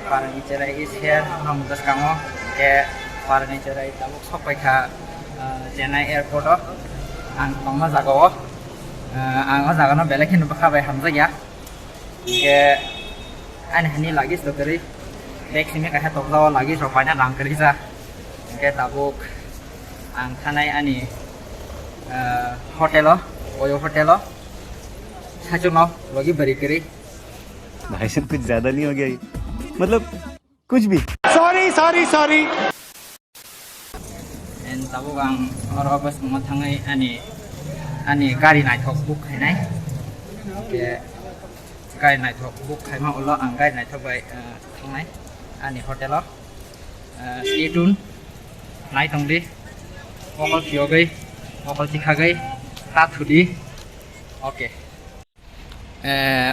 furniture is here. Nom das kamo ke furniture ay tabuk sopai kha Chennai airport o ang tongma jaga o ang o jaga no belek hin bakha bai hamja ya ke ani hani lagi sto kari dek simi ka ha tokla lagi so paina rang kari ja ke tabuk ang thanai ani hotel o oyo hotel o साचुनो लोगी बरी करी भाई साहब कुछ ज्यादा नहीं हो गया ये मतलब कुछ भी सॉरी एन ताबो आं और बस म थाङै ani गारि नायथक बुक खायनाय के गारि नायथक बुक खायमा उलो आं गारि नायथक बाय थांनाय ani हटेलाव स्टे ट्युन नाय थंदि मकल फियोगै मकल थिखागै ताथुदि okay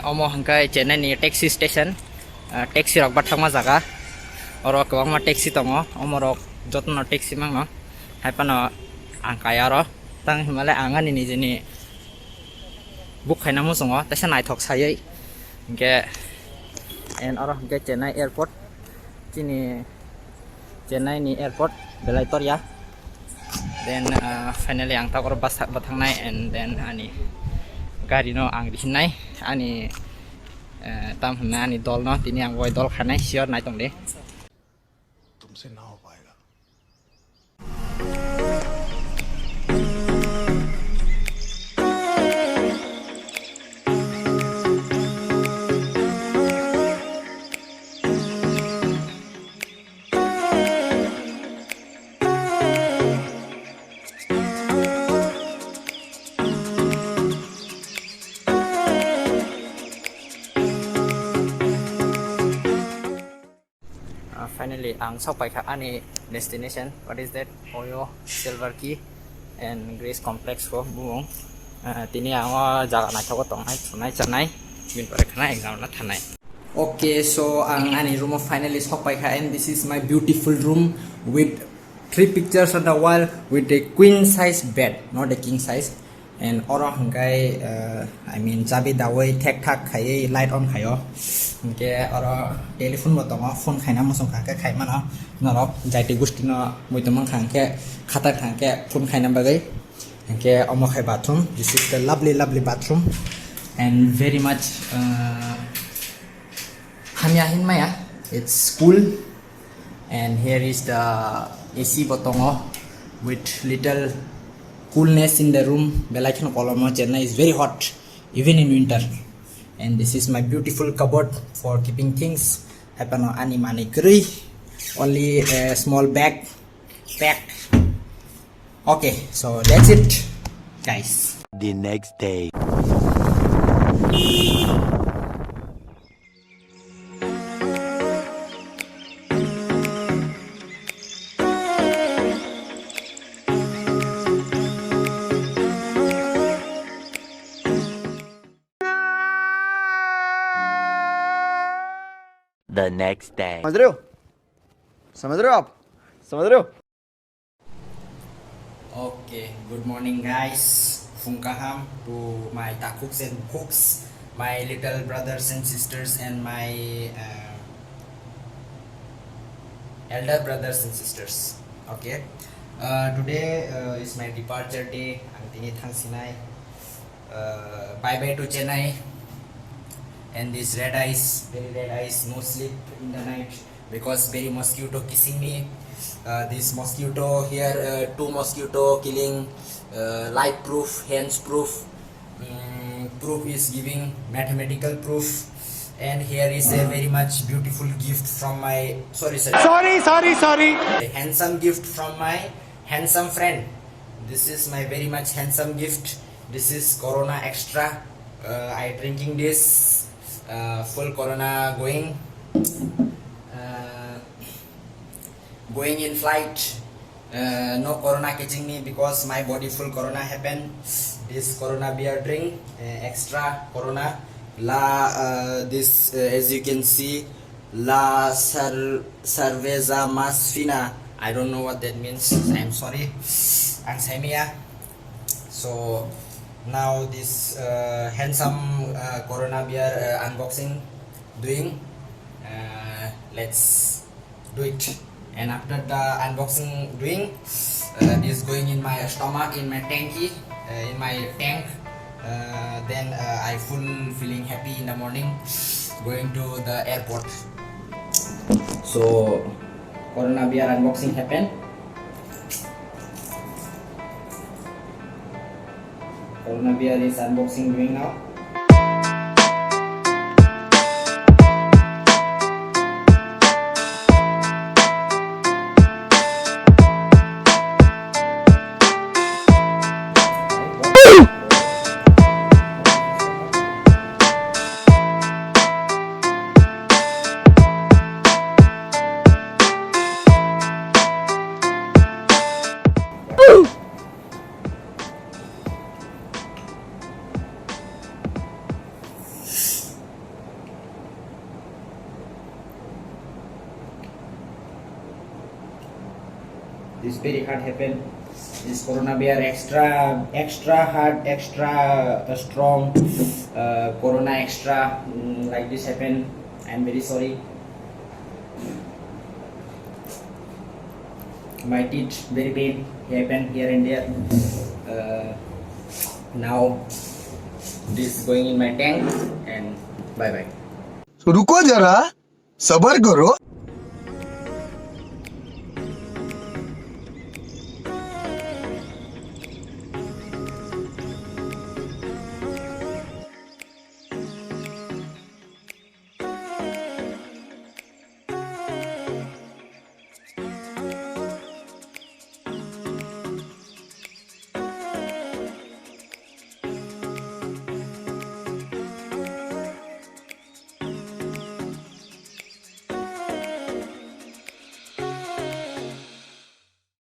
omo hangkai Chennai ni taxi station taxi rok bathangma jaga oro kwbangma taxi tongo omo rok jotno taxi mangno haipano angkai aro tang himale angani nijini book khaina musungo taisa naithok sayai hingke en oro hingke Chennai airport chini Chennai ni airport belaitor ya then finally ang takor bus bathangnai and then ani गाड़ी no आं दिहिनाय आनि ताम हमना आनि दल न तिनि आं गय दल खानाय सियर नाय दं दे तुमसे ना हो पाएगा finally ang sopai kha ani destination what is that Oyo Silver Key and Grace Complex ko bumong tini ang jaga na thoko tongnai thunai chanai bin pare khana exam na thanai okay so ang ani room finally sopai kha and this is my beautiful room with 3 pictures on the wall with a queen size bed not a king size and oro hangkai I mean chabi dawai thek thak khai light on khayo hingke oro telephone bo tongo phone khaina mosong khangke khaima no norok jaiti gusti no muitomang khangke khata khangke phone khaina bagai hingke omo khai bathroom this is the lovely bathroom and very much hamya hinmaya it's cool and here is the AC botongo with little coolness in the room belaikhno kolomo Chennai is very hot even in winter and this is my beautiful cupboard for keeping things hapano ani mani kri only a small bag packed okay so that's it guys the next day the next day समझ रहे हो आप समझ रहे हो okay good morning guys Fungkaham to my takuks and cooks my little brothers and sisters and my elder brothers and sisters okay today is my departure day ang tini thangsinai bye bye to Chennai and this red eyes very red eyes no sleep in the night because very mosquito kissing me this mosquito here 2 mosquito killing light proof hands proof proof is giving mathematical proof and here is a very much beautiful gift from my sorry a handsome gift from my handsome friend this is my very much handsome gift this is Corona Extra I drinking this full Corona going in flight no Corona catching me because my body full Corona happened this Corona beer drink extra Corona la this as you can see la cerveza más fina I don't know what that means I'm sorry ang semia so now this handsome Corona beer unboxing doing let's do it. And after the unboxing doing, this is going in my stomach, in my tanky, in my tank. Then I feeling happy in the morning, going to the airport. So Corona Beer unboxing happen. Corona Beer is unboxing doing now. This very hard happen. This Corona Beer extra hard, extra strong. Corona extra like this happen. I'm very sorry. My teeth very pain happen here and there. Now this is going in my tank and bye bye. तो रुको जरा सबर करो.